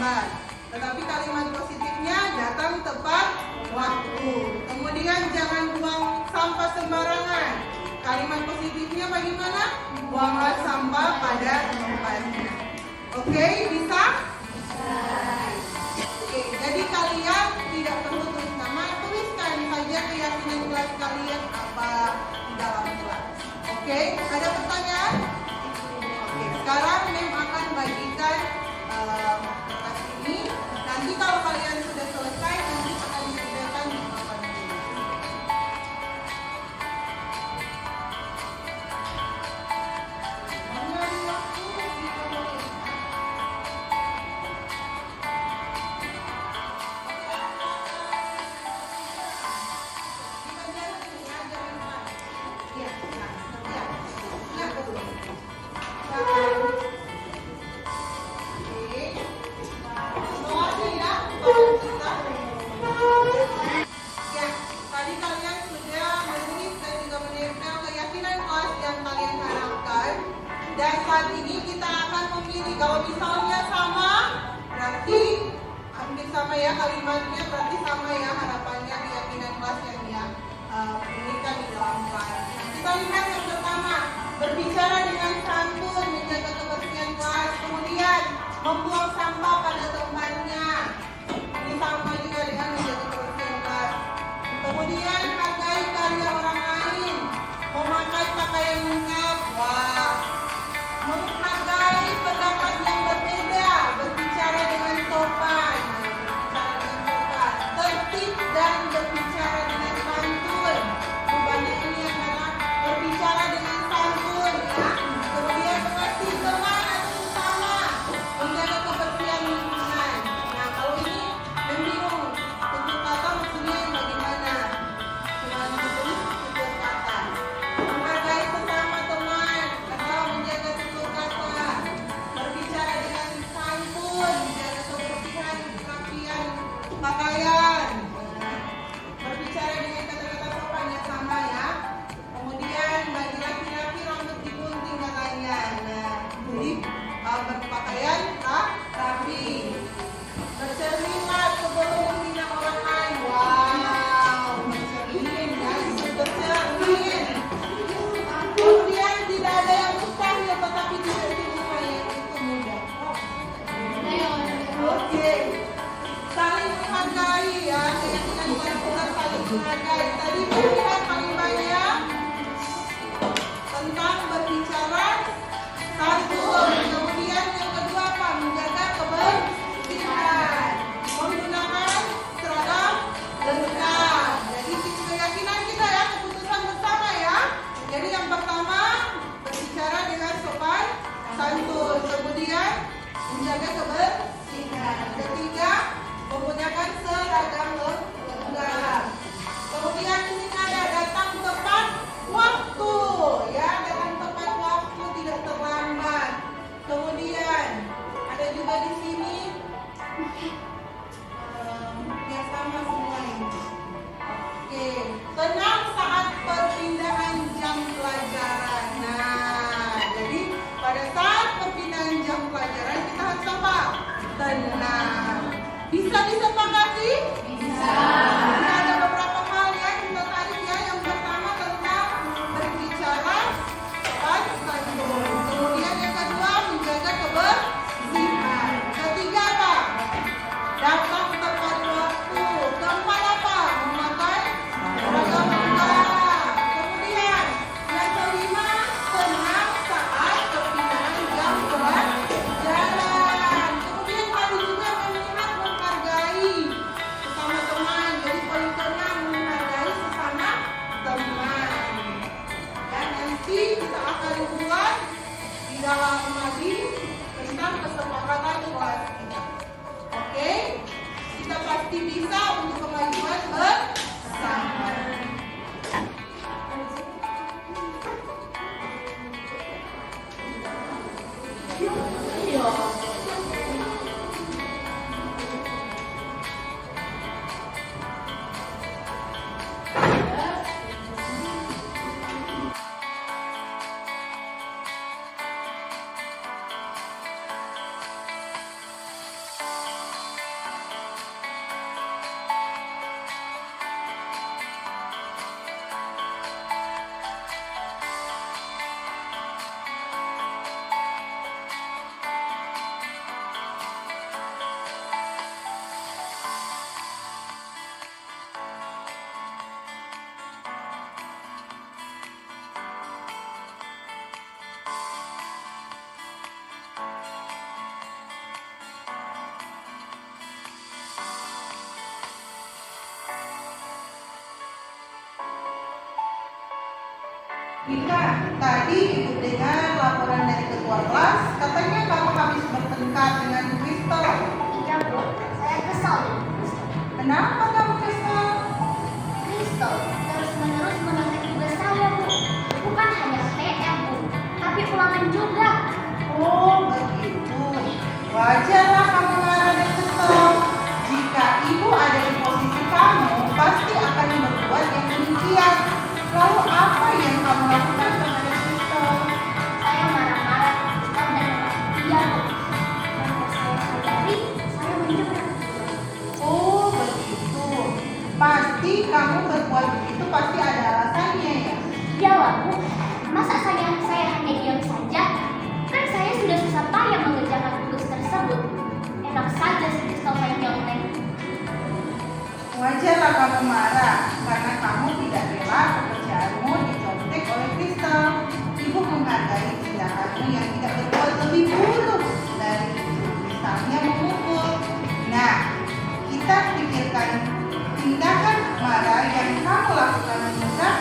terlambat. Tetapi kalimat positifnya datang tepat waktu. Kemudian jangan buang sampah sembarangan. Kalimat positifnya bagaimana? Buanglah sampah pada tempatnya. Oke, bisa? Oke, jadi kalian tidak perlu tulis nama, tuliskan saja keyakinan kelas kalian apa di dalam kelas. Oke, ada pertanyaan? Oke, sekarang Mem akan bagikan kertas ini. Nanti kalau kalian sudah selesai, nanti akan disediakan di papan tulis. Dan saat ini kita akan memilih, kalau misalnya sama, berarti hampir sama ya kalimatnya, berarti sama ya harapannya, keyakinan kelas yang dia pilihkan di dalam kelas. Nah, kita lihat yang pertama, berbicara dengan santun, menjaga kebersihan kelas, kemudian membuang sampah pada tempatnya. Ini sama juga dengan menjaga kebersihan kelas. Kemudian hargai karya orang lain, memakai pakaian lengkap, menghargai pendapat yang berbeda, berbicara dengan sopan, tertib dan berbicara dengan santun. Rupanya ini adalah berbicara dengan santun, ya. Kemudian mengerti teman atau sesama, menjaga kebersihan lingkungan. Nah, kalau ini bingung tutur kata maksudnya bagaimana? Cuma tulis tutur kata. Menghargai sesama teman atau menjaga tutur kata, berbicara dengan santun, menjaga kebersihan, kerapian pakaian, berbicara dengan kata-kata sopan yang sama ya. Kemudian bagi laki-laki rambut digunting katanya. Nah, jadi berpakaian rapi, bercerminlah sebelum menghina orang lain. Wow, bercermin ya, bercermin. Kemudian tidak ada yang mustahil, tetapi tidak dimulai yang itu mudah. Oke, saling menghargai ya, keyakinan benar-benar saling menghargai. Tadi kita lihat paling banyak tentang berbicara santun. Kemudian yang kedua apa? Menjaga kebersihan, menggunakan seragam lengkap. Jadi keyakinan kita ya, keputusan bersama ya. Jadi yang pertama berbicara dengan sopan santun, kemudian menjaga kebersihan. Ketiga, menggunakan seragam lengkap. Kemudian ini ada datang tepat waktu, ya, datang tepat waktu, tidak terlambat. Kemudian ada juga di sini ya sama semua ini. Oke, tenang saat perpindahan jam pelajaran. Nah, jadi pada saat perpindahan jam pelajaran kita harus apa? Tenang. Bisa disepakati? Bisa. Nah, ada beberapa hal ya kita tarik ya. Yang pertama tentang berbicara sopan santun. Kemudian yang kedua menjaga kebersihan. Ketiga apa? Datang tepat waktu. Keempat apa? Memakai seragam lengkap. Kemudian yang kelima, tenang saat perpindahan jam pelajaran. Kemudian tadi juga melihat menghargai sesama teman. Ika, tadi Ibu dengar laporan dari ketua kelas, katanya kamu habis bertengkar dengan Crystal. Iya Bu, saya kesal. Kenapa kamu kesal? Crystal terus-menerus menolak tugas saya Bu. Bukan hanya PR Bu, tapi ulangan juga. Oh begitu. Wajarlah kamu marah dan kesal. Jika ibu ada di posisi kamu, pasti akan berbuat yang demikian. Lalu apa yang kamu lakukan kepada Crystal? Saya marah-marah Crystal dan dia Bu. Karena saya sadari, saya menyerah. Oh begitu. Pasti kamu berbuat begitu pasti ada alasannya ya. Iyalah Bu, masa saya hanya diam saja? Kan saya sudah susah payah mengerjakan tugas tersebut. Enak saja si Crystal main nyontek. Wajarlah kamu marah karena kamu tidak rela pekerjaanmu dicontek oleh Crystal. Ibu menghargai tindakanmu yang tidak berbuat lebih buruk dari itu, misalnya memukul. Nah, kita pikirkan tindakan marah yang kamu lakukan menurut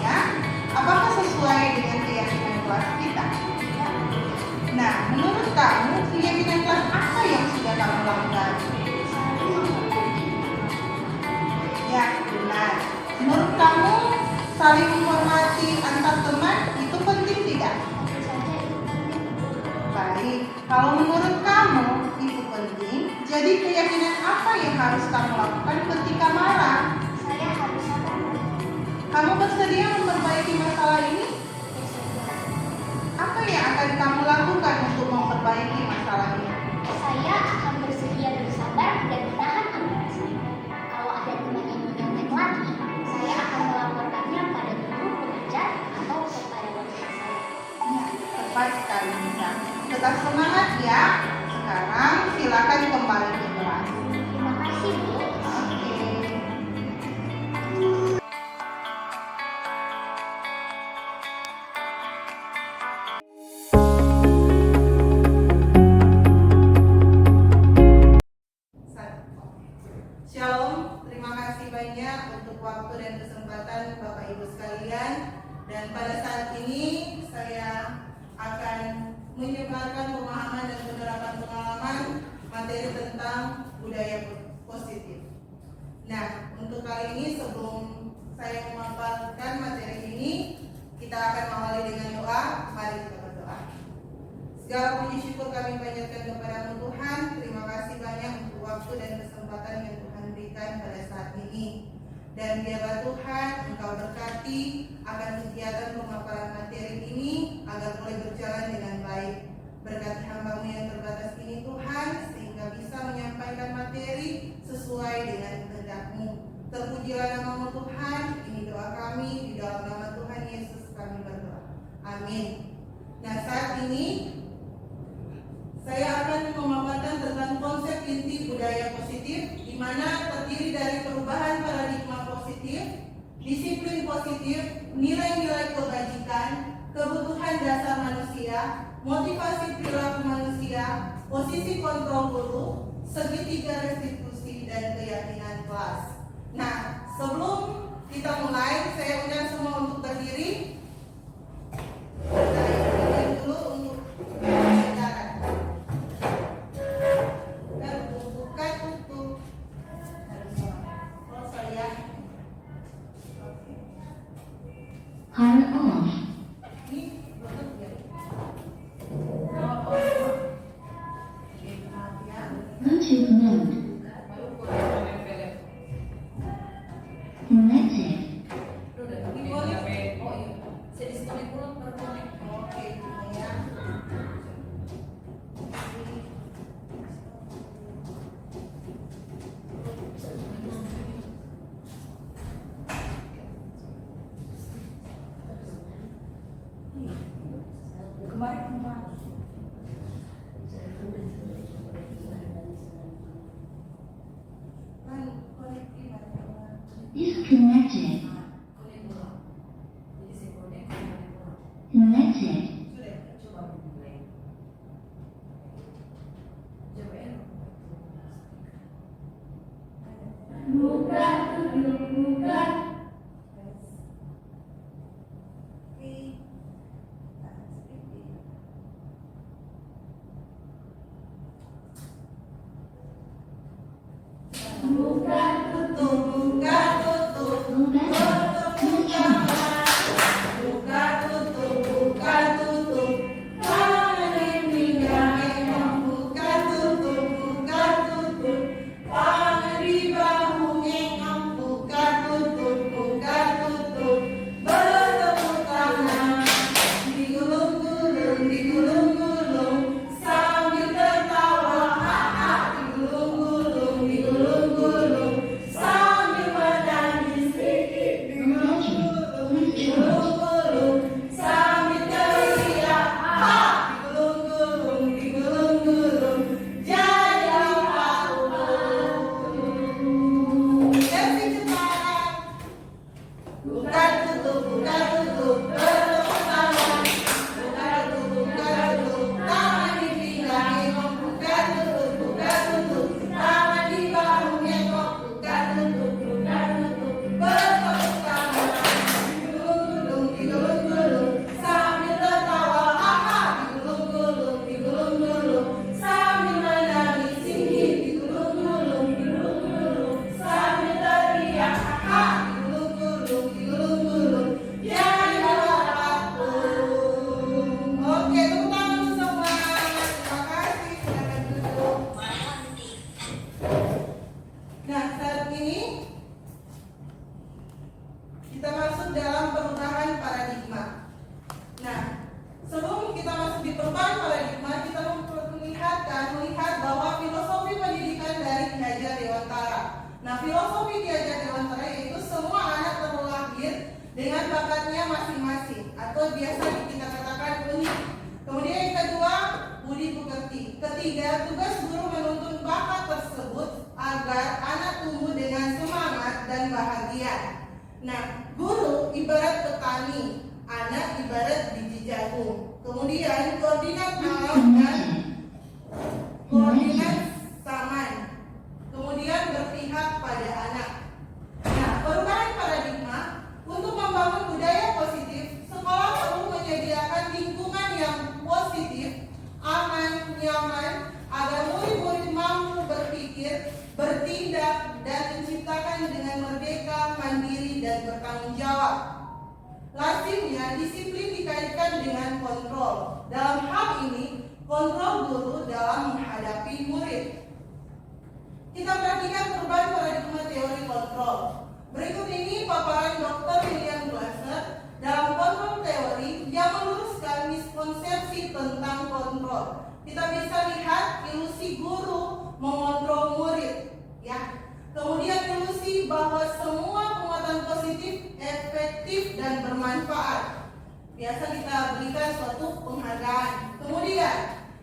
ya, apakah sesuai dengan keyakinan kelas kita? Nah, menurut kamu keyakinan kelas apa yang sudah kamu lakukan? Ya, benar. Menurut kamu saling menghormati antar teman itu penting tidak? Baik, kalau menurut kamu itu penting, jadi keyakinan apa yang harus kamu lakukan ketika marah? Saya harus sabar. Kamu bersedia memperbaiki masalah ini? Apa yang akan kamu lakukan untuk memperbaiki masalah ini? Saya akan bersedia bersabar dan menahan amarah saya. Kalau ada teman yang menyontek lagi, saya akan melaporkannya pada guru pengajar atau kepada orang tua saya. Ya, tepat sekali Nisa. Tetap semangat ya. Sekarang silakan kembali ke kelas. Terima kasih Bu. Oke. Shalom, terima kasih banyak untuk waktu dan kesempatan Bapak Ibu sekalian. Dan pada saat ini saya akan menyebarkan pemahaman dan penerapan pengalaman materi tentang budaya positif. Nah, untuk kali ini sebelum saya memaparkan materi ini, kita akan mengawali dengan doa. Mari kita berdoa. Segala puji syukur kami panjatkan kepada Tuhan. Terima kasih banyak untuk waktu dan kesempatan yang Tuhan berikan pada saat ini. Dan biarlah Tuhan Engkau berkati akan kegiatan pemaparan materi ini agar boleh berjalan dengan baik. Berkati hamba-Mu yang terbatas ini Tuhan, sehingga bisa menyampaikan materi sesuai dengan kehendak-Mu. Terpujilah nama-Mu Tuhan. Ini doa kami di dalam nama Tuhan Yesus kami berdoa. Amin. Nah, saat ini saya akan memaparkan tentang konsep inti budaya positif, di mana terdiri dari perubahan paradigma positif, disiplin positif, nilai-nilai kebajikan, kebutuhan dasar manusia, motivasi perilaku manusia, posisi kontrol guru, segitiga restitusi, dan keyakinan kelas. Nah, sebelum kita mulai, saya undang semua untuk berdiri. Saya undang dulu untuk bicara. Bukan untuk saya. Turn on. Ini betul ya. Bluetooth mode. Connected. Oke, ya. Disconnected. Connected. Nah, filosofi Ki Hajar Dewantara yaitu semua anak terlahir dengan bakatnya masing-masing atau biasa kita katakan unik. Kemudian yang kedua, budi pekerti. Ketiga, tugas guru menuntun bakat tersebut agar anak tumbuh dengan semangat dan bahagia. Nah, guru ibarat petani, anak ibarat biji jagung. Kemudian koordinat alam dan koordinat saman. Kemudian berpihak pada anak. Nah, perubahan paradigma untuk membangun budaya positif, sekolah perlu menyediakan lingkungan yang positif, aman, nyaman, agar murid-murid mampu berpikir, bertindak, dan menciptakan dengan merdeka, mandiri, dan bertanggung jawab. Lazimnya, disiplin dikaitkan dengan kontrol. Dalam hal ini, kontrol guru dalam menghadapi murid. Kita perhatikan perubahan paradigma teori kontrol. Berikut ini paparan Dr. William Glasser dalam kontrol teori yang meluruskan miskonsepsi tentang kontrol. Kita bisa lihat ilusi guru mengontrol murid, ya. Kemudian ilusi bahwa semua penguatan positif efektif dan bermanfaat. Biasa kita berikan suatu penghargaan. Kemudian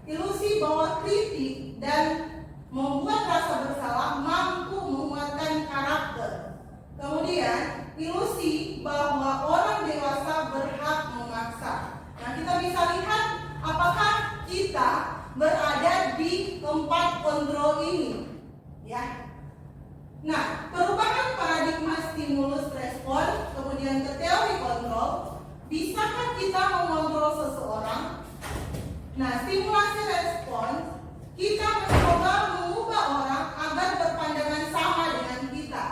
ilusi bahwa kritik dan membuat rasa bersalah mampu menguatkan karakter. Kemudian ilusi bahwa orang dewasa berhak memaksa. Nah, kita bisa lihat apakah kita berada di tempat kontrol ini, ya. Nah, perubahan paradigma stimulus respon kemudian ke teori kontrol. Bisakah kita mengontrol seseorang? Nah, stimulasi respon, kita mencoba mengubah orang agar berpandangan sama dengan kita.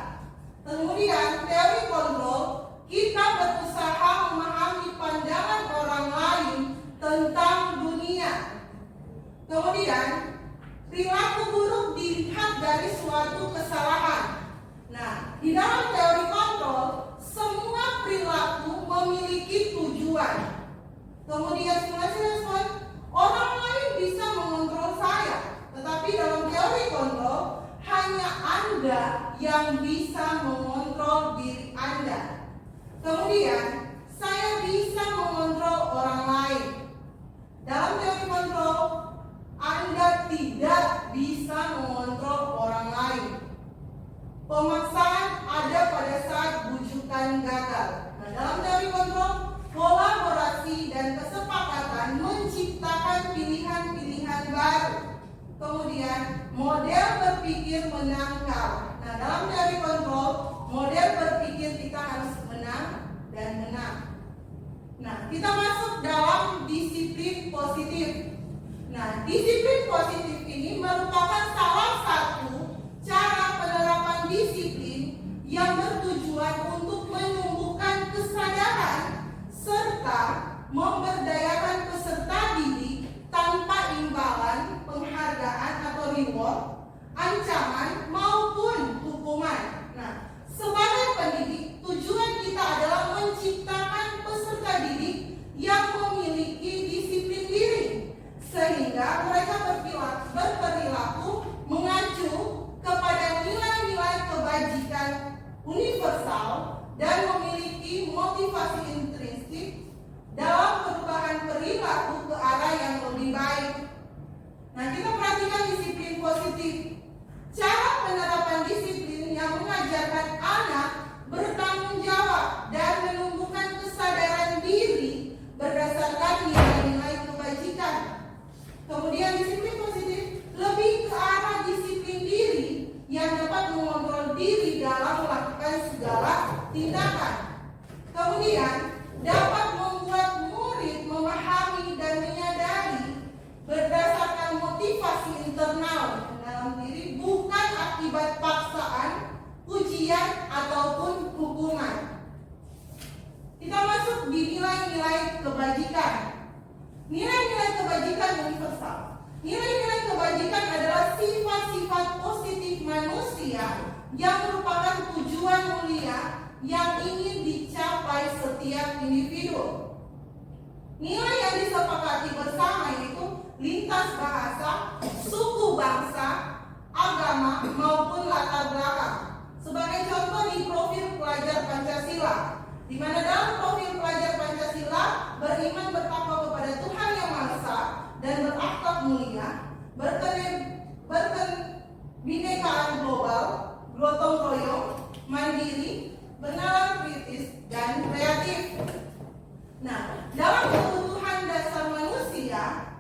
Kemudian teori kontrol, kita berusaha memahami pandangan orang lain tentang dunia. Kemudian perilaku buruk dilihat dari suatu kesalahan. Nah, di dalam teori kontrol, semua perilaku memiliki tujuan. Kemudian stimulasi respon, orang lain bisa mengontrol saya, tetapi dalam teori kontrol hanya Anda yang bisa mengontrol diri Anda. Kemudian saya bisa mengontrol orang lain. Dalam teori kontrol, Anda tidak bisa mengontrol orang lain. Pemaksaan ada pada saat bujukan gagal. Nah, dalam teori kontrol, kolaborasi dan kesepakatan menciptakan pilihan-pilihan baru. Kemudian model berpikir menangkal. Nah, dalam teori kontrol, model berpikir kita harus menang dan menang. Nah, kita masuk dalam disiplin positif. Nah, disiplin positif ini merupakan salah satu cara penerapan disiplin yang bertujuan untuk menumbuhkan kesadaran serta memberdayakan peserta didik tanpa imbalan, penghargaan atau reward, ancaman maupun hukuman. Nah, sebagai pendidik, tujuan kita adalah menciptakan peserta didik yang memiliki disiplin diri, sehingga mereka berperilaku mengacu kepada nilai-nilai kebajikan universal dan memiliki motivasi intrinsik dalam perubahan perilaku ke arah yang lebih baik. Nah, kita perhatikan disiplin positif. Cara penerapan disiplin yang mengajarkan anak bertanggung jawab dan menumbuhkan kesadaran diri berdasarkan nilai-nilai kebajikan. Kemudian disiplin positif lebih ke arah disiplin diri yang dapat mengontrol diri dalam melakukan segala tindakan. Kemudian dapat membuat murid memahami dan menyadari berdasarkan motivasi internal dalam diri, bukan akibat paksaan, ujian ataupun hukuman. Kita masuk di nilai-nilai kebajikan. Nilai-nilai kebajikan universal. Nilai-nilai kebajikan adalah sifat-sifat positif manusia yang merupakan tujuan mulia yang ingin dicapai setiap individu. Nilai yang disepakati bersama yaitu lintas bahasa, suku bangsa, agama maupun latar belakang. Sebagai contoh di profil pelajar Pancasila, di mana dalam profil pelajar Pancasila beriman bertakwa kepada Tuhan Yang Maha Esa dan berakhlak mulia, berkebinekaan global, gotong royong, mandiri, bernalar kritis, dan kreatif. Nah, dalam kebutuhan dasar manusia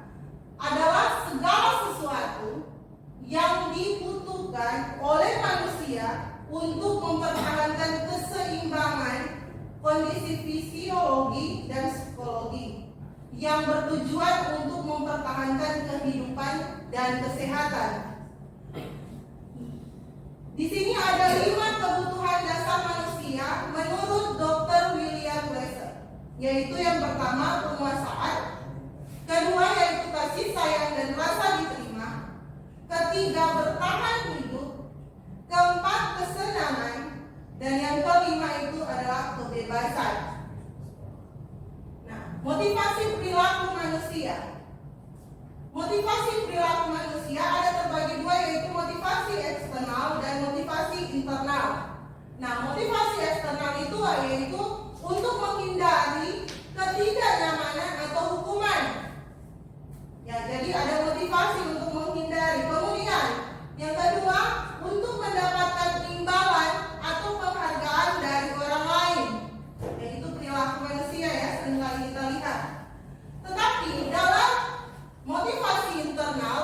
adalah segala sesuatu yang dibutuhkan oleh manusia untuk mempertahankan keseimbangan kondisi fisiologi dan psikologi yang bertujuan untuk mempertahankan kehidupan dan kesehatan. Di sini ada 5 kebutuhan dasar manusia menurut Dr. William Glasser, yaitu yang pertama penguasaan, kedua yaitu kasih sayang dan rasa diterima, ketiga bertahan hidup, keempat kesenangan, dan yang kelima itu adalah kebebasan. Nah, motivasi perilaku manusia. Motivasi perilaku manusia ada terbagi 2, yaitu motivasi eksternal dan motivasi internal. Nah, motivasi eksternal itu yaitu untuk menghindari ketidaknyamanan atau hukuman. Ya, jadi ada motivasi untuk menghindari. Kemudian yang kedua, untuk mendapatkan imbalan atau penghargaan dari orang lain. Yaitu perilaku manusia ya, seringkali kita lihat. Tetapi dalam motivasi internal,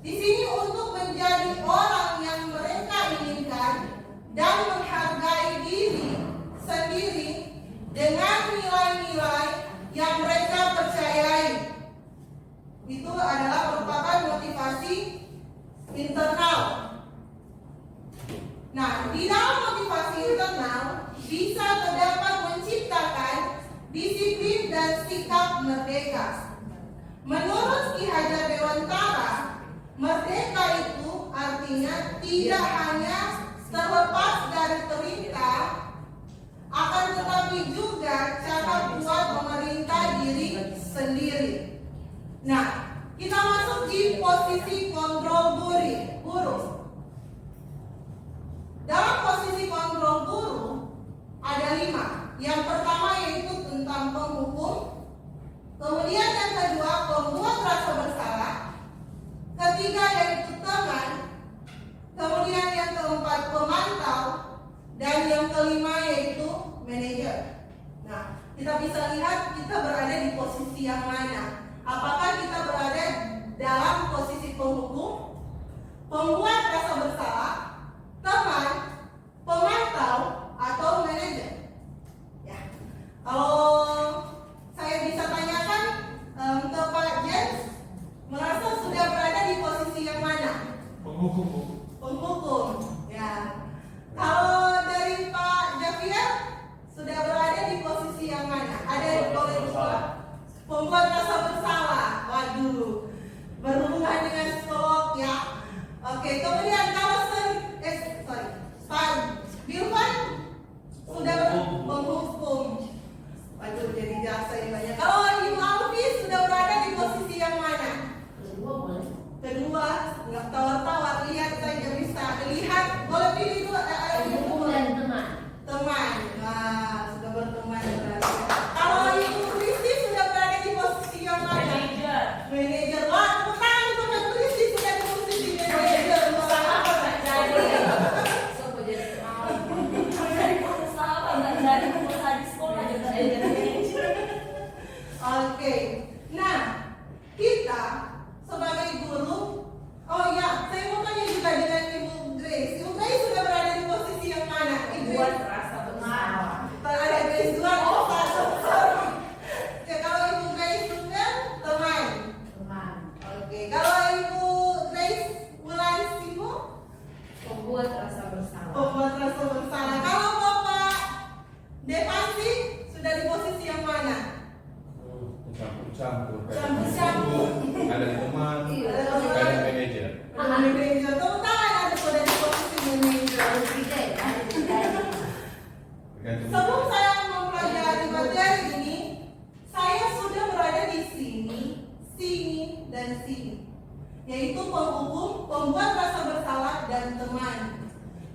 di sini untuk menjadi orang yang mereka inginkan dan menghargai diri sendiri dengan nilai-nilai yang mereka percayai. Itu adalah merupakan motivasi internal. Nah, di dalam motivasi internal bisa terdapat menciptakan disiplin dan sikap merdeka. Menurut Ki Hajar Dewantara, merdeka itu artinya tidak hanya terlepas dari perintah, akan tetapi juga cara kuat memerintah diri sendiri. Nah, kita masuk di posisi kontrol guru. Dalam posisi kontrol guru ada 5. Yang pertama yaitu tentang penghukum, kemudian yang kedua pembuat rasa bersalah, ketiga yaitu teman, kemudian yang keempat pemantau, dan yang kelima yaitu manajer. Nah, kita bisa lihat kita berada di posisi yang mana. Apakah kita berada dalam posisi penghukum, pembuat rasa bersalah, teman, pemantau, atau manajer? Ya. Kalau saya bisa tanyakan ke Pak Jens, merasa sudah berada di posisi yang mana? Penghukum. Penghukum. Ya. Kalau dari Pak Javier, sudah berada di posisi yang mana? Ada yang boleh dijawab? Pembuat rasa bersalah. Waduh, berhubungan dengan psikolog ya. Oke, kemudian kalau Pak Bilvan sudah penghukum. Waduh, jadi jaksa yang banyak. Kalau Ibu Alfi sudah berada di posisi yang mana? Kedua boleh. Kedua, nggak tawar-tawar, lihat saja bisa. Lihat, boleh pilih dua. Penghukum dan teman. Teman. Nah, sudah berteman berarti. Kalau Ibu Kristi sudah berada di posisi yang mana? Manajer. Manajer. Wah, tepuk tangan untuk Mbak Kristi sudah di posisi manajer. Sama apa nggak jadi? Sopo jadi mau. Dari pengusaha apa nggak jadi pengusaha di sekolah juga saya jadi manajer. Oke. Nah, kita sebagai guru, oh ya, saya mau tanya juga dengan Ibu Grace. Ibu Grace sudah berada di posisi yang mana? Ibu Buat rasa bersalah. ada Grace dua, oh satu. Oke, kalau Ibu Grace juga teman. Teman. Oke, kalau Ibu Grace Wulan Simo, Pembuat rasa bersalah. pembuat rasa bersalah. Kalau Bapak Devasi sudah di posisi yang mana? Campur-campur. Campur-campur. Ada teman, Iya. ada manajer. Ada manajer. Tepuk tangan ada sudah di posisi manajer. Tiga ya. Tergantung. Sebelum saya mempelajari materi ini, saya sudah berada di sini, sini, dan sini, yaitu penghukum, pembuat rasa bersalah, dan teman.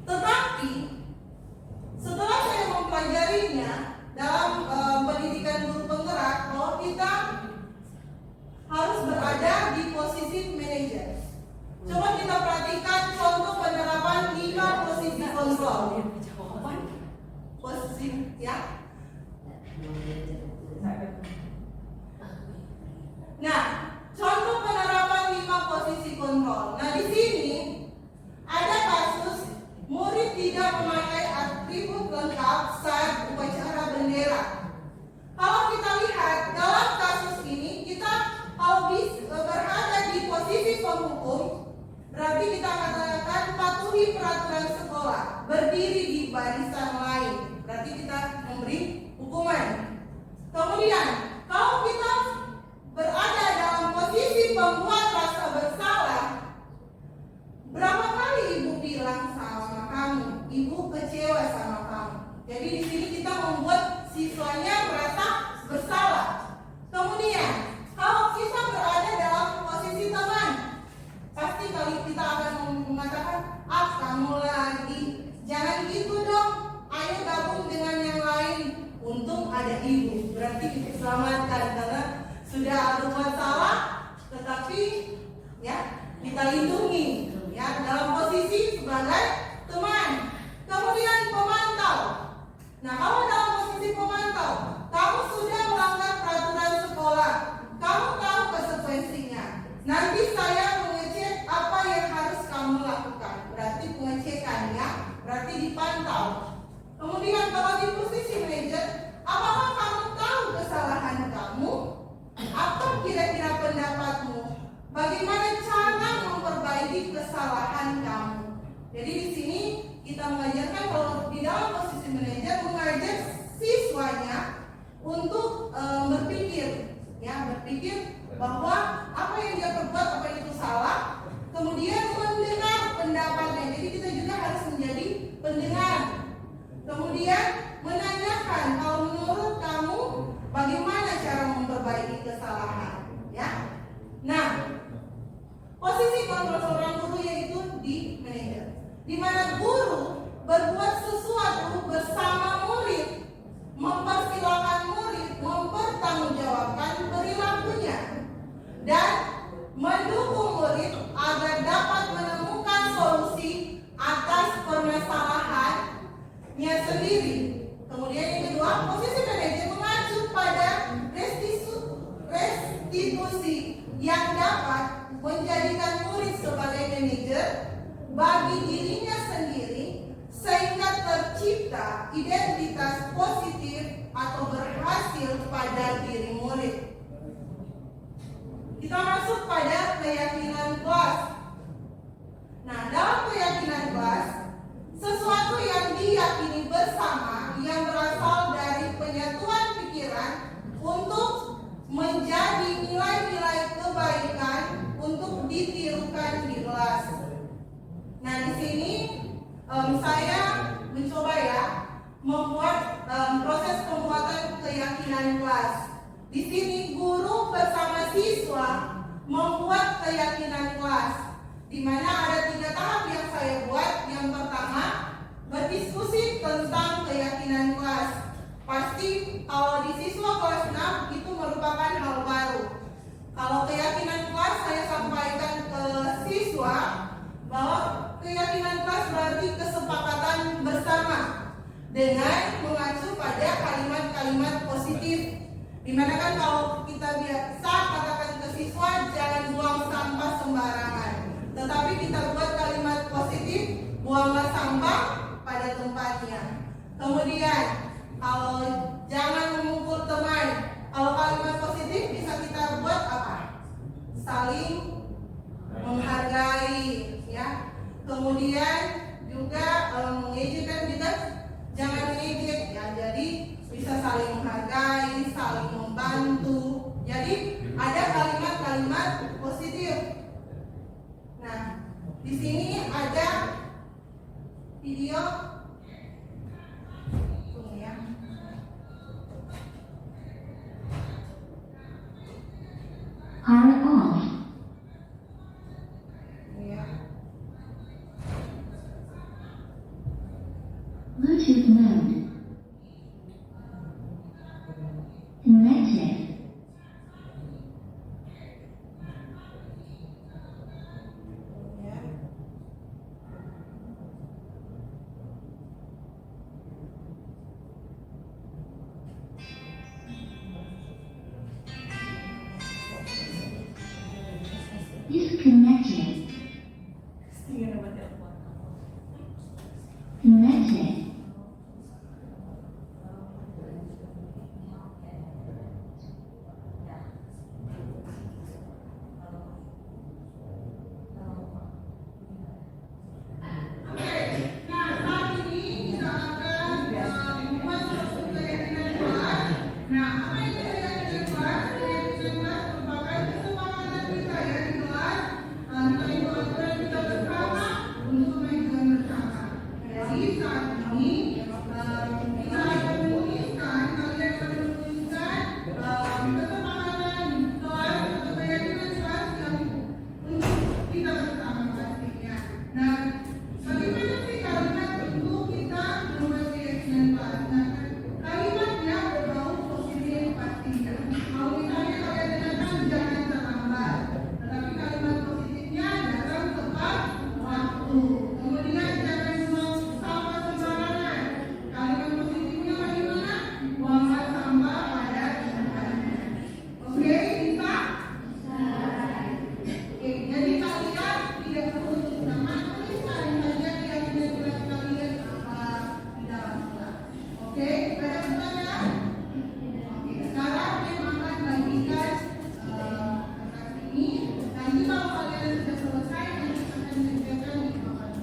Tetapi Tetapi setelah saya mempelajarinya dalam pendidikan guru penggerak, bahwa kita harus berada di posisi manajer. Coba kita perhatikan contoh penerapan 5 posisi kontrol. Posisi ya. Nah, contoh penerapan 5 posisi kontrol. Nah, di sini ada kasus murid tidak memakai atribut lengkap saat upacara bendera. Kalau kita lihat dalam kasus ini, kita kalau berada di posisi penghukum, berarti kita katakan patuhi peraturan sekolah, berdiri di barisan lain, berarti kita memberi hukuman. Kemudian, kalau kita berada dalam posisi pembuat rasa bersalah, berapa kali ibu bilang sama kamu, ibu kecewa sama kamu. Jadi di sini kita membuat siswanya merasa bersalah. Kemudian, kalau kita berada dalam posisi teman, pasti kali kita akan mengatakan, kamu lagi, jangan gitu dong, ayo gabung dengan yang lain. Untung ada ibu, berarti kita selamatkan karena sudah ada masalah, tetapi ya kita lindungi ya dalam posisi sebagai teman. Kemudian pemantau. Nah, kalau dalam posisi pemantau, kamu sudah melanggar peraturan sekolah, kamu tahu konsekuensinya. Nanti saya mengecek apa yang harus kamu lakukan. Berarti pengecekan ya, berarti dipantau. Kemudian kalau di posisi manajer, apakah kamu tahu kesalahan kamu? Apa kira-kira pendapatmu? Bagaimana cara memperbaiki kesalahan kamu? Jadi di sini kita mengajarkan kalau di dalam posisi manajer mengajak siswanya untuk berpikir, ya berpikir bahwa apa yang dia perbuat apa itu salah. Kemudian mendengar pendapatnya. Jadi kita juga harus menjadi pendengar. Kemudian menanyakan kalau menurut kamu bagaimana cara memperbaiki kesalahan, ya. Nah, posisi kontrol seorang guru yaitu di manajer, di mana guru berbuat sesuatu bersama murid, mempersilahkan murid mempertanggungjawabkan perilakunya dan mendukung murid agar dapat menemukan solusi atas permasalahannya sendiri. Kemudian yang kedua, posisi manajer mengacu pada restitusi yang dapat menjadikan murid sebagai manajer bagi dirinya sendiri sehingga tercipta identitas positif atau berhasil pada diri murid. Kita masuk pada keyakinan kelas. Nah, dalam keyakinan kelas, sesuatu yang diyakini bersama yang berasal dari penyatuan pikiran untuk menjadi nilai-nilai kebaikan untuk ditirukan di kelas. Nah, di sini saya mencoba ya membuat proses pembuatan keyakinan kelas. Di sini guru bersama siswa membuat keyakinan kelas, di mana ada 3 tahap yang saya buat. Yang pertama, berdiskusi tentang keyakinan kelas. Pasti kalau di siswa kelas 6 itu merupakan hal baru. Kalau keyakinan kelas saya sampaikan ke siswa bahwa keyakinan kelas berarti kesepakatan bersama dengan mengacu pada kalimat-kalimat positif. Dimana kan kalau kita biasa katakan ke siswa jangan buang sampah sembarangan, tetapi kita buat kalimat positif, buanglah sampah pada tempatnya. Kemudian kalau jangan memukul teman, kalau kalimat positif bisa kita buat apa? Saling menghargai, ya. Kemudian juga mengejek kan juga jangan mengejek, ya. Jadi bisa saling menghargai, saling membantu. Jadi ada kalimat-kalimat positif. Nah, di sini ada video. Tunggu ya. Power off. Ya. Bluetooth mode. Connected. Disconnected. Connected. Nah, saat ini kita akan membuat suatu keyakinan luar. Nah, apa itu keyakinan luar? Keyakinan luar merupakan kesepakatan kita ya di luar. Kita itu aturan kita bersama untuk kemajuan bersama. Jadi saat ini kita akan menuliskan, kalian akan menuliskan kesepakatan luar atau keyakinan luar yang untuk kita bersama pastinya. Nah, bagaimana sih kalimat untuk kita membuat keyakinan luar? Nah, kalimatnya berbau positif pastinya. Kalau misalnya kalian dengarkan jangan terlambat, tetapi kalimat positifnya datang tepat waktu. Kemudian jangan buang sampah sembarangan. Kalimat positifnya bagaimana? Buanglah sampah pada tempatnya. Oke, bisa? Oke, jadi kalian tidak perlu sama tuliskan saja keyakinan bulan kalian apa di dalam surat. Oke, pada pertanyaan. Oke, sekarang saya akan bagikan kertas ini. Nanti kalau kalian sudah selesai, nanti akan disediakan di bawah.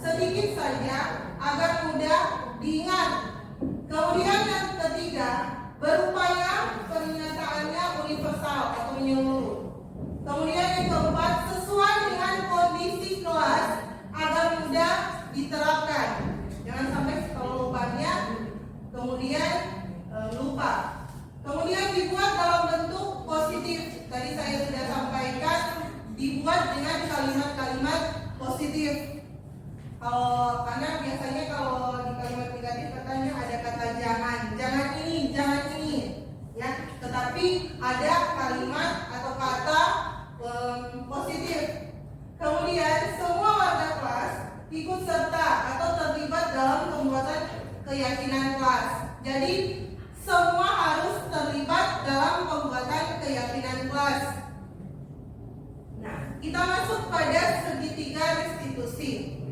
sedikit saja agar mudah diingat. Kemudian yang ketiga, berupaya penyataannya universal atau menyeluruh. Kemudian yang keempat, sesuai dengan kondisi kelas agar mudah diterapkan. Jangan sampai kalau lupanya kemudian lupa. Kemudian dibuat dalam bentuk positif. Tadi saya sudah sampaikan, dibuat dengan kalimat-kalimat positif. Karena biasanya kalau di kalimat negatif katanya ada kata jangan ini, ya. Tetapi ada kalimat atau kata positif. Kemudian semua warga kelas ikut serta atau terlibat dalam pembuatan keyakinan kelas. Jadi semua harus terlibat dalam pembuatan keyakinan kelas. Nah, kita masuk pada segitiga restitusi.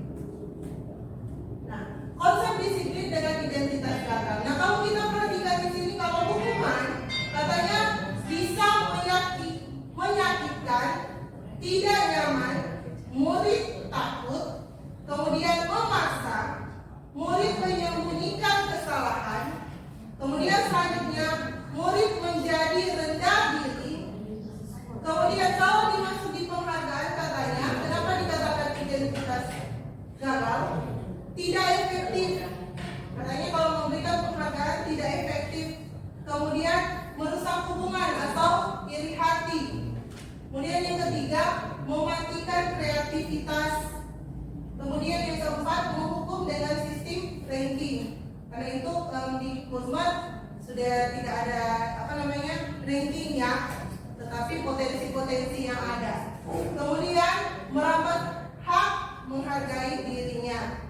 Nah, konsep disiplin dengan identitas gagal. Nah, kalau kita perhatikan di sini, kalau hukuman katanya bisa menyakitkan, tidak nyaman, murid takut, kemudian memaksa, murid menyembunyikan kesalahan, kemudian selanjutnya murid menjadi rendah diri. Kemudian kalau dimaksud di penghargaan katanya, kenapa dikatakan identitas gagal? Tidak efektif. Katanya kalau memberikan penghargaan tidak efektif. Kemudian merusak hubungan atau iri hati. Kemudian yang ketiga, mematikan kreativitas. Kemudian yang keempat, menghukum dengan sistem ranking. Karena itu di Kurmat sudah tidak ada ranking ya, tetapi potensi-potensi yang ada. Kemudian merampas hak menghargai dirinya.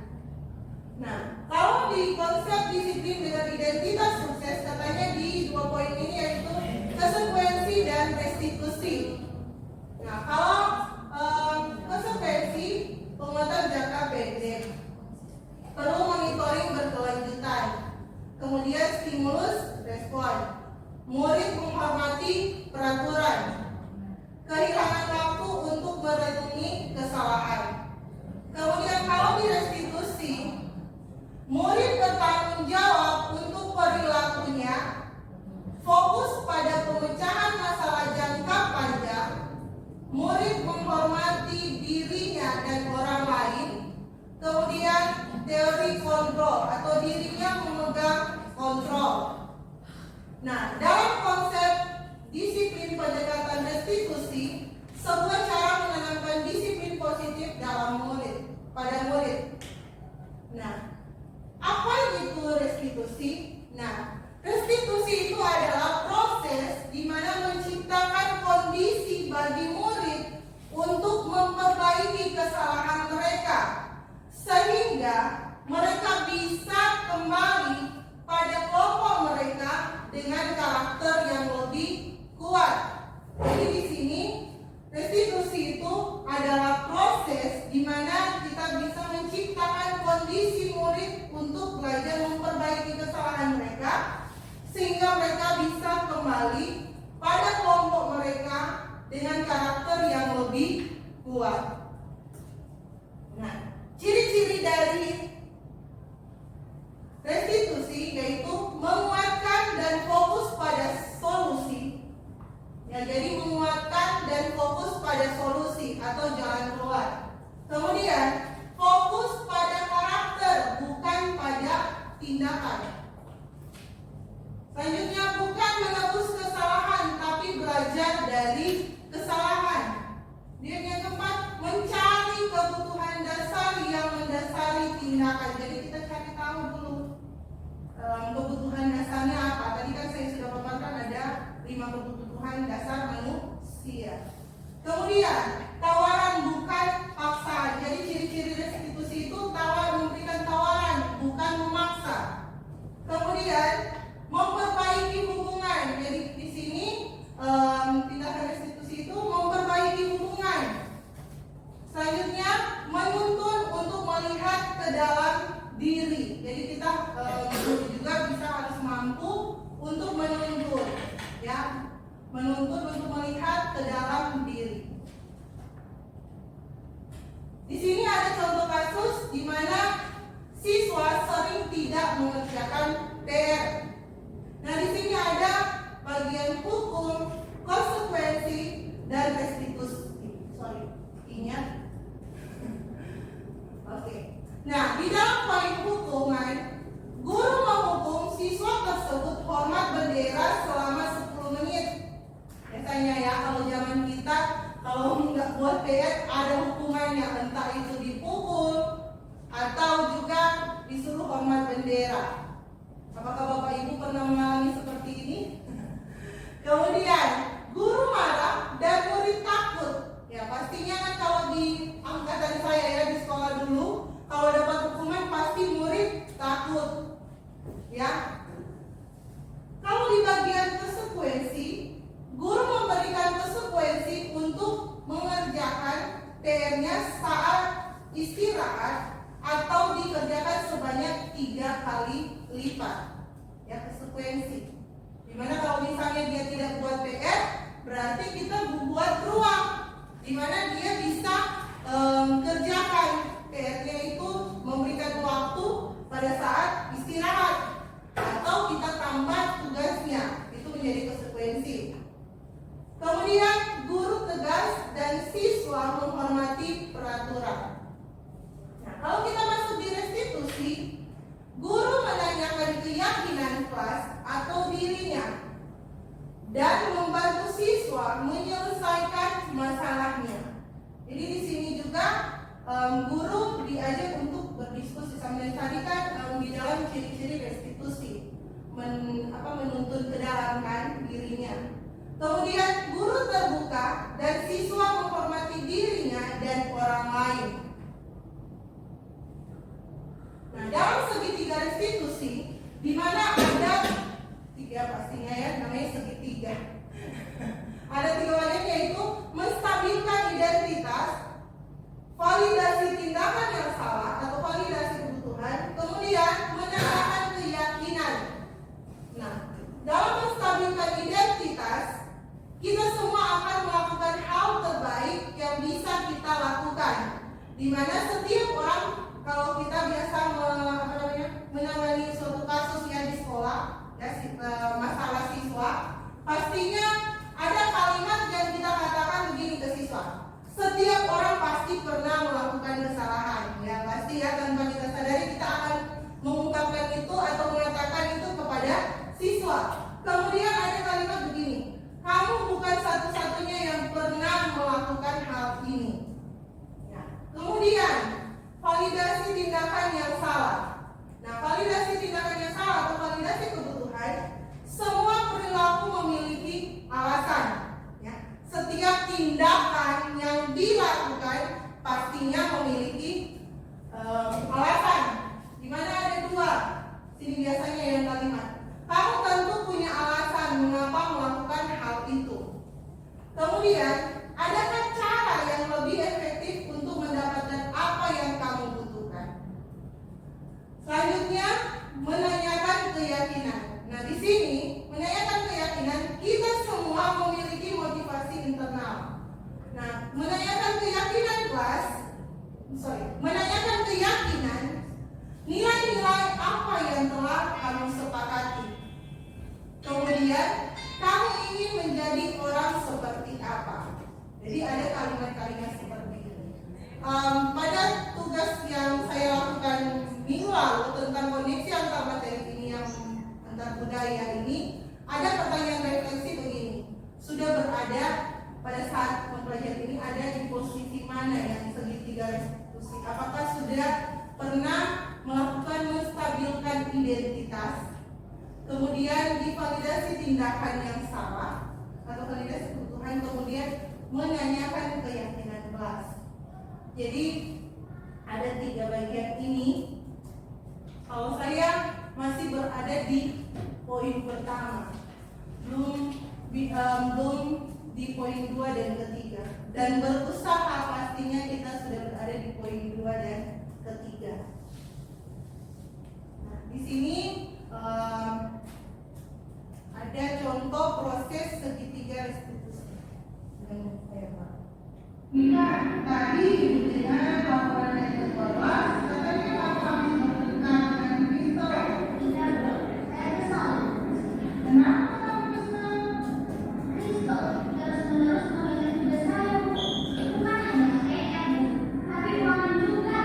Nah, kalau di konsep disiplin dengan identitas sukses katanya di 2 poin ini yaitu konsekuensi dan restitusi. Nah, kalau konsekuensi penguatan jangka pendek perlu monitoring berkelanjutan. Kemudian stimulus respon. Murid menghormati peraturan. Kehilangan waktu untuk merenungi kesalahan. Kemudian kalau di restitusi, murid bertanggung jawab untuk perilakunya, fokus pada pemecahan masalah jangka panjang, murid menghormati dirinya dan orang lain, kemudian teori kontrol atau dirinya memegang kontrol. Nah, dalam konsep disiplin pendekatan restitusi, sebuah cara menanamkan disiplin positif dalam pada murid. Nah, apa itu restitusi? Nah, restitusi itu adalah proses di mana menciptakan kondisi bagi murid untuk memperbaiki kesalahan mereka sehingga mereka bisa kembali pada kelompok mereka dengan karakter yang lebih kuat. Jadi di sini restitusi itu adalah proses di mana kita bisa menciptakan kondisi murid untuk belajar memperbaiki kesalahan mereka sehingga mereka bisa kembali pada kelompok mereka dengan karakter yang lebih kuat. Nah, ciri-ciri dari restitusi yaitu menguatkan dan fokus pada solusi. Ya, jadi menguatkan dan fokus pada solusi atau jalan keluar. Kemudian fokus pada karakter bukan pada tindakan. Selanjutnya bukan menebus kesalahan tapi belajar dari kesalahan. Dia yang keempat mencari kebutuhan dasar yang mendasari tindakan. Jadi kita cari tahu dulu kebutuhan dasarnya apa. Tadi kan saya sudah paparkan ada 5 kebutuhan dasar manusia. Kemudian tawaran bukan paksaan. Jadi ciri-ciri restitusi itu memberikan tawaran bukan memaksa. Kemudian memperbaiki hubungan. Jadi di sini tindakan restitusi itu memperbaiki hubungan. Selanjutnya menuntun untuk melihat ke dalam diri. Jadi kita juga bisa harus mampu untuk menuntun, ya, menuntun untuk melihat ke dalam diri. Di sini ada contoh kasus di mana Nah, di dalam poin hukuman, guru menghukum siswa tersebut hormat bendera selama 10 menit. Biasanya ya, kalau zaman kita, kalau nggak buat PR ada hukumannya, entah itu dipukul atau juga disuruh hormat bendera. Apakah Bapak Ibu pernah mengalami seperti ini? Kemudian guru marah dan murid takut. Ya pastinya kan kalau di angkatan saya ya di sekolah dulu, kalau dapat hukuman pasti murid takut. Ya. Kalau di bagian konsekuensi, guru memberikan konsekuensi untuk mengerjakan PR-nya saat istirahat atau dikerjakan sebanyak 3 kali lipat. Ya, konsekuensi. Dimana kalau misalnya dia tidak buat PR, berarti kita buat ruang dimana dia bisa kerjakan PR-nya itu, memberikan waktu pada saat istirahat atau kita tambah tugasnya. Itu menjadi konsekuensi. Kemudian guru tegas dan siswa menghormati peraturan. Nah, kalau kita masuk di restitusi, guru menanyakan keyakinan kelas atau dirinya dan membantu siswa menyelesaikan masalahnya. Jadi di sini juga guru diajak untuk berdiskusi sambil tadi kan di dalam ciri-ciri restitusi menuntun ke dalam kan dirinya. Kemudian guru terbuka dan siswa menghormati dirinya dan orang lain. Nah, dalam segitiga restitusi, di mana ada 3 pastinya ya, namanya segitiga. Ada 3 bagian, yaitu menstabilkan identitas, validasi tindakan yang salah atau validasi kebutuhan, kemudian menanyakan keyakinan. Nah, dalam menstabilkan identitas, kita semua akan melakukan hal terbaik yang bisa kita lakukan. Di mana setiap orang, kalau kita biasa menangani suatu kasus yang di sekolah, ya, masalah siswa, pastinya ada kalimat yang kita katakan begini ke siswa. Setiap orang pasti pernah melakukan kesalahan, ya pasti ya, tanpa kita sadari kita akan mengungkapkan itu atau mengatakan itu kepada siswa. Kemudian ada kalimat begini, kamu bukan satu-satunya yang pernah melakukan hal ini. Ya. Kemudian validasi tindakan yang salah. Nah, validasi tindakan yang salah atau validasi kebutuhan, semua perilaku memiliki alasan. Ya. Setiap tindakan yang dilakukan pastinya memiliki alasan. Dimana ada 2. Sini biasanya yang kalimat. Kamu tentu punya alasan mengapa melakukan hal itu. Kemudian, adakah cara yang lebih efektif untuk mendapatkan apa yang kamu butuhkan? Selanjutnya, menanyakan keyakinan. Nah, di sini menanyakan keyakinan, kita semua memiliki motivasi internal. Nah, menanyakan keyakinan menanyakan keyakinan, nilai-nilai apa yang telah kamu sepakati. Kemudian, kamu ingin menjadi orang seperti apa? Jadi ada kalimat-kalimat seperti ini. Pada tugas yang saya lakukan minggu lalu tentang koneksi antar materi ini yang antar budaya ini, ada pertanyaan refleksi begini. Sudah berada pada saat mempelajari ini ada di posisi mana yang segitiga restitusi? Apakah sudah pernah melakukan menstabilkan identitas? Kemudian divalidasi tindakan yang salah atau validasi kebutuhan, kemudian menanyakan keyakinan kelas. Jadi ada 3 bagian ini. Kalau saya masih berada di poin pertama, belum di poin 2 dan ketiga, dan berusaha pastinya kita sudah berada di poin 2 dan ketiga. Nah, di sini ada contoh proses segitiga restitusi. Tadi dengan laporan yang ke bawah, katanya kami bertentang dengan Kristo. Kenapa kamu kesal? Kristo terus-menerus mengingat tugas saya, bukan hanya PR, tapi ruangan juga.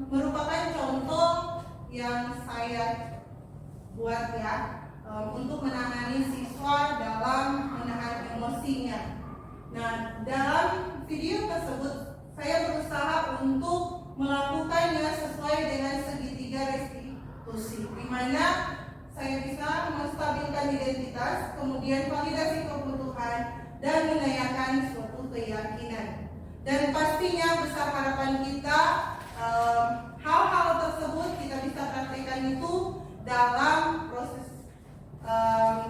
merupakan contoh yang saya buat ya, untuk menangani siswa dalam menahan emosinya. Nah, dalam video tersebut saya berusaha untuk melakukannya sesuai dengan segitiga restitusi, di mana saya bisa menstabilkan identitas, kemudian validasi kebutuhan, dan menanyakan suatu keyakinan. Dan pastinya besar harapan kita hal-hal tersebut kita bisa praktekkan itu dalam proses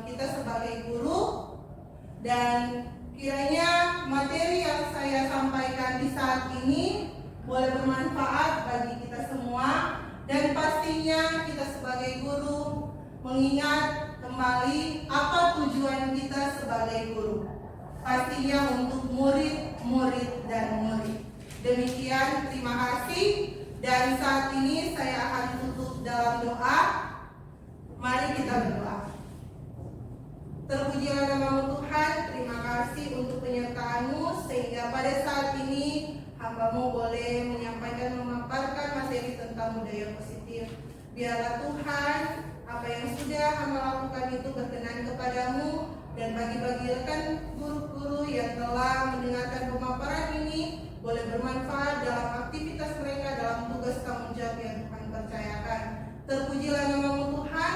kita sebagai guru, dan kiranya materi yang saya sampaikan di saat ini boleh bermanfaat bagi kita semua, dan pastinya kita sebagai guru mengingat kembali apa tujuan kita sebagai guru. Pastinya untuk murid dan murid. Demikian, terima kasih. Dan saat ini saya akan tutup dalam doa. Mari kita berdoa. Terpujilah namamu Tuhan, terima kasih untuk penyertaan-Mu sehingga pada saat ini hamba-Mu boleh menyampaikan, memaparkan materi tentang budaya positif. Biarlah Tuhan, apa yang sudah hamba lakukan itu berkenan kepadamu, dan bagi-bagi rekan guru-guru yang telah mendengarkan pemaparan ini boleh bermanfaat dalam aktivitas mereka dalam tugas tanggung jawab yang Tuhan percayakan. Terpujilah namamu Tuhan.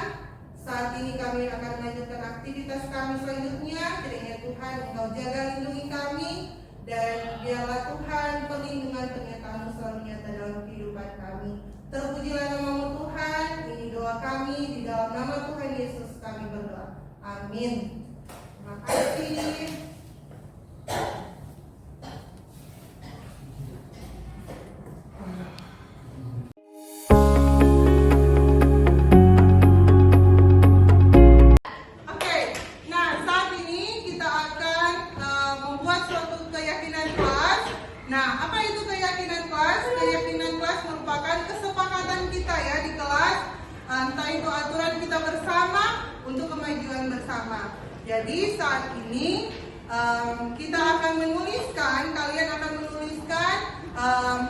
Saat ini kami akan melanjutkan aktivitas kami selanjutnya. Kiranya Tuhan Engkau jaga lindungi kami, dan biarlah Tuhan perlindungan penyertaan-Mu selalu nyata dalam kehidupan kami. Terpujilah namamu Tuhan. Ini doa kami di dalam nama Tuhan Yesus kami berdoa. Amin. Terima kasih. Jadi saat ini kita akan menuliskan, kalian akan menuliskan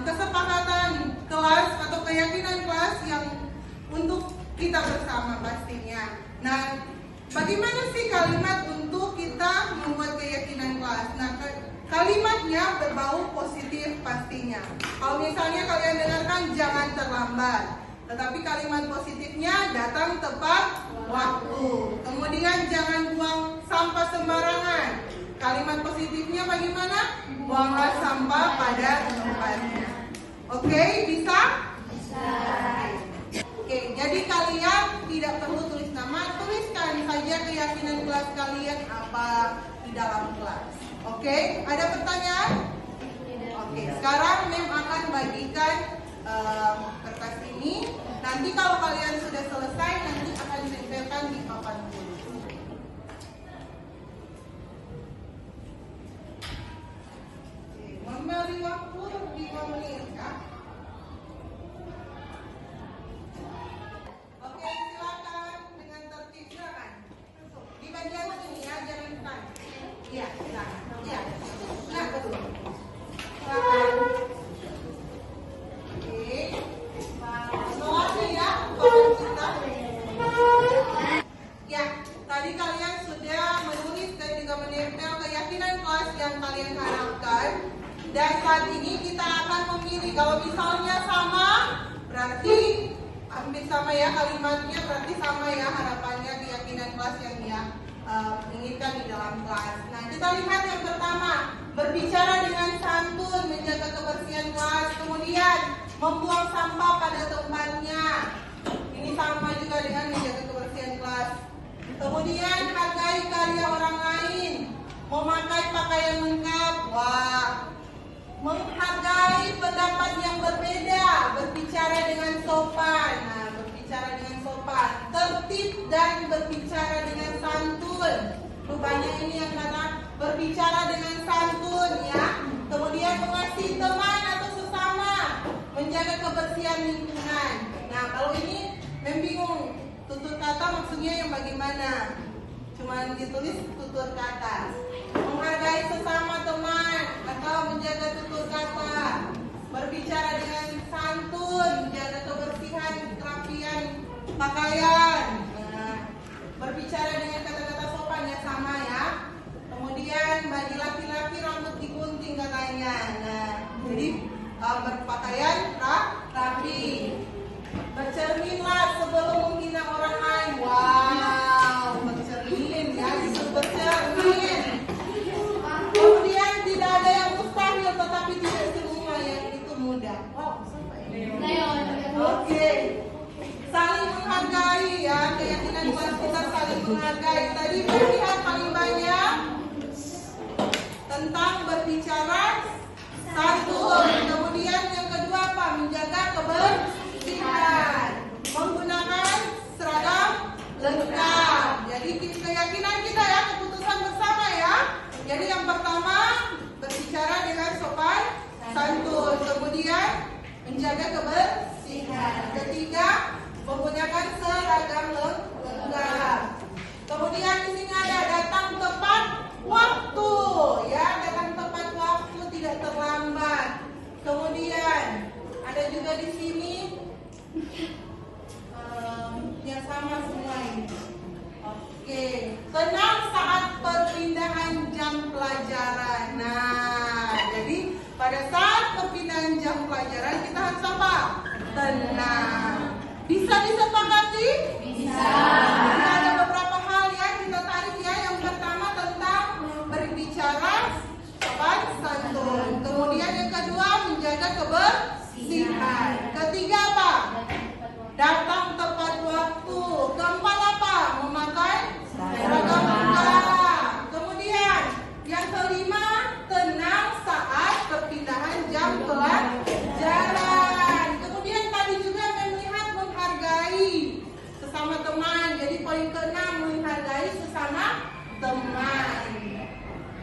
kesepakatan kelas atau keyakinan kelas yang untuk kita bersama pastinya. Nah, bagaimana sih kalimat untuk kita membuat keyakinan kelas? Nah, kalimatnya berbau positif pastinya. Kalau misalnya kalian dengarkan jangan terlambat, tetapi kalimat positifnya datang tepat waktu. Kemudian jangan buang sampah sembarangan. Kalimat positifnya bagaimana? Buanglah sampah pada tempatnya. Oke, bisa? Bisa. Oke, jadi kalian tidak perlu tulis nama, tuliskan saja keyakinan kelas kalian apa di dalam kelas. Oke, ada pertanyaan? Oke, sekarang Mem akan bagikan kertas ini. Nanti kalau kalian sudah selesai, nanti akan ditempelkan di papan tulis. Memberi waktu 5 menit, Kak. Oke, silakan dengan tertib, silakan. Di bagian sini ya, jangan depan. Iya, silakan. Iya. Nah, betul. Silakan. Oke. Soalnya ya, kalau kita. Ya, tadi kalian sudah menulis dan juga menempel keyakinan kelas yang kalian harapkan. Dan saat ini kita akan memilih. Kalau misalnya sama, berarti hampir sama ya kalimatnya, berarti sama ya harapannya keyakinan kelas yang dia inginkan di dalam kelas. Nah, kita lihat yang pertama, berbicara dengan santun, menjaga kebersihan kelas, kemudian membuang sampah pada tempatnya. Ini sama juga dengan menjaga kebersihan kelas. Kemudian hargai karya orang lain, memakai pakaian lengkap. Wah, menghargai pendapat yang berbeda, berbicara dengan sopan. Nah, berbicara dengan sopan, tertib dan berbicara dengan santun. Rupanya ini yang kata berbicara dengan santun ya. Kemudian mengasihi teman atau sesama, menjaga kebersihan lingkungan. Nah, kalau ini membingung, tutur kata maksudnya yang bagaimana? Cuman ditulis tutur kata. Menghargai sesama teman atau menjaga tutur kata. berbicara dengan santun, menjaga kebersihan, kerapian pakaian. Nah, berbicara dengan kata-kata sopan ya sama ya. Kemudian bagi laki-laki rambut digunting katanya. Nah, jadi berpakaian rapi. Bercerminlah sebelum menghina orang lain. Wow, bercermin ya, disebut bercermin. Kemudian tidak ada yang mustahil, tetapi tidak semua yang itu mudah. Wow, sampai ini. Oke. Saling menghargai ya, keyakinan kelas kita saling menghargai. Tadi melihat paling banyak tentang berbicara santun. Kemudian yang kedua apa? Menjaga kebersihan. Menggunakan seragam lengkap. Jadi keyakinan kita ya, keputusan bersama ya. Jadi yang pertama berbicara dengan sopan santun. Kemudian menjaga kebersihan. Ketiga menggunakan seragam lengkap. Kemudian di sini ada datang tepat waktu ya, datang tepat waktu, tidak terlambat. Kemudian ada juga di sini yang sama semua ini. Oke, tenang saat perpindahan jam pelajaran. Nah, jadi pada saat perpindahan jam pelajaran kita harus apa? Tenang. Bisa disepakati? Bisa. Nah, ada beberapa hal ya kita tarik ya. Yang pertama tentang berbicara sopan santun. Kemudian yang kedua menjaga kebersihan. Ketiga apa? Datang tepat waktu. Keempat apa? Memakai seragam lengkap. Kemudian yang kelima tenang saat perpindahan jam pelajaran. Kemudian tadi juga melihat menghargai sesama teman. Jadi poin keenam menghargai sesama teman.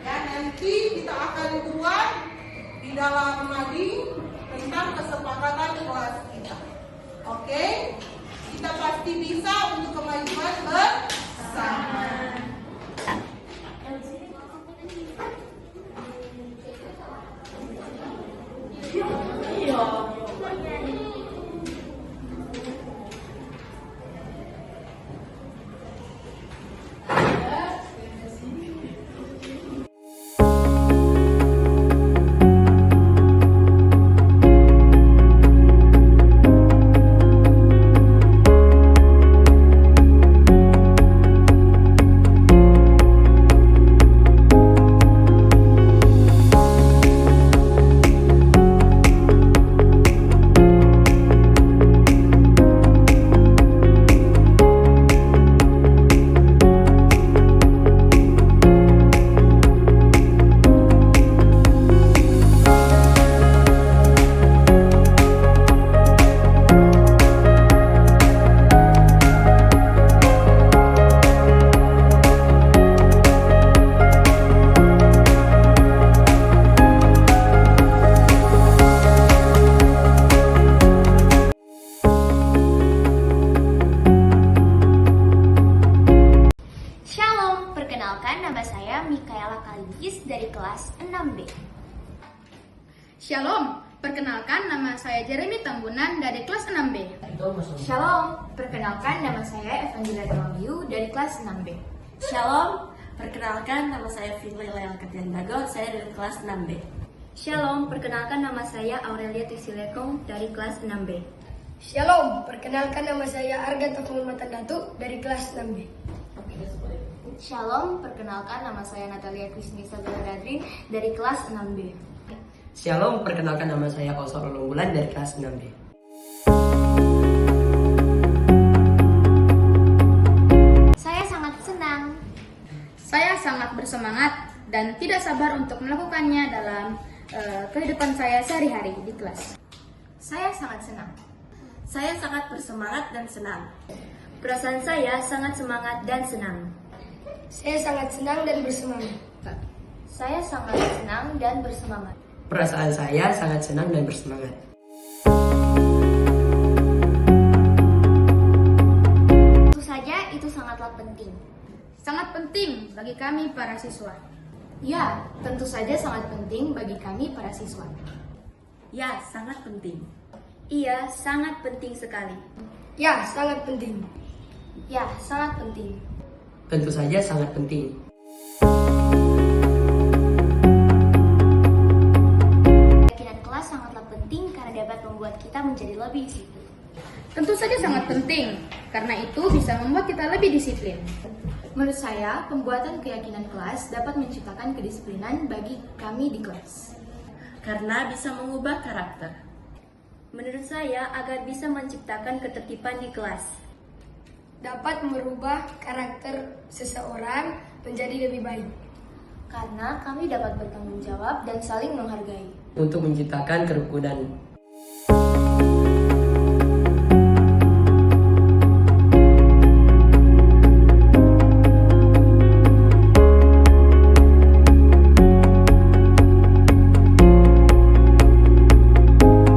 Ya, nanti kita akan buat di dalam mading tentang kesepakatan kelas kita. Oke, kita pasti bisa untuk kemajuan bersama. dari kelas 6B. Shalom, perkenalkan nama saya Jeremy Tambunan dari kelas 6B. Shalom, perkenalkan nama saya Evangelia Tambiu dari kelas 6B. Shalom, perkenalkan nama saya Firly Leal Ketiandago, saya dari kelas 6B. Shalom, perkenalkan nama saya Aurelia Tisilekong dari kelas 6B. Shalom, perkenalkan nama saya Arga Taful Matandatu dari kelas 6B. Shalom, perkenalkan nama saya Natalia Krisnisa Beladrin dari kelas 6B. Shalom, perkenalkan nama saya Osor Ulunggulan dari kelas 6B. Saya sangat senang. Saya sangat bersemangat dan tidak sabar untuk melakukannya dalam kehidupan saya sehari-hari di kelas. Saya sangat senang. Saya sangat bersemangat dan senang. Perasaan saya sangat semangat dan senang. Saya sangat senang dan bersemangat. Saya sangat senang dan bersemangat. Perasaan saya sangat senang dan bersemangat. Tentu saja itu sangatlah penting. Sangat penting bagi kami para siswa. Ya, tentu saja sangat penting bagi kami para siswa. Ya, sangat penting. Iya, sangat penting sekali. Ya, sangat penting. Ya, sangat penting. Tentu saja sangat penting. Keyakinan kelas sangatlah penting karena dapat membuat kita menjadi lebih disiplin. Tentu saja sangat penting, karena itu bisa membuat kita lebih disiplin. Menurut saya, pembuatan keyakinan kelas dapat menciptakan kedisiplinan bagi kami di kelas. Karena bisa mengubah karakter. Menurut saya, agar bisa menciptakan ketertiban di kelas. Dapat merubah karakter seseorang menjadi lebih baik. Karena kami dapat bertanggung jawab dan saling menghargai. Untuk menciptakan kerukunan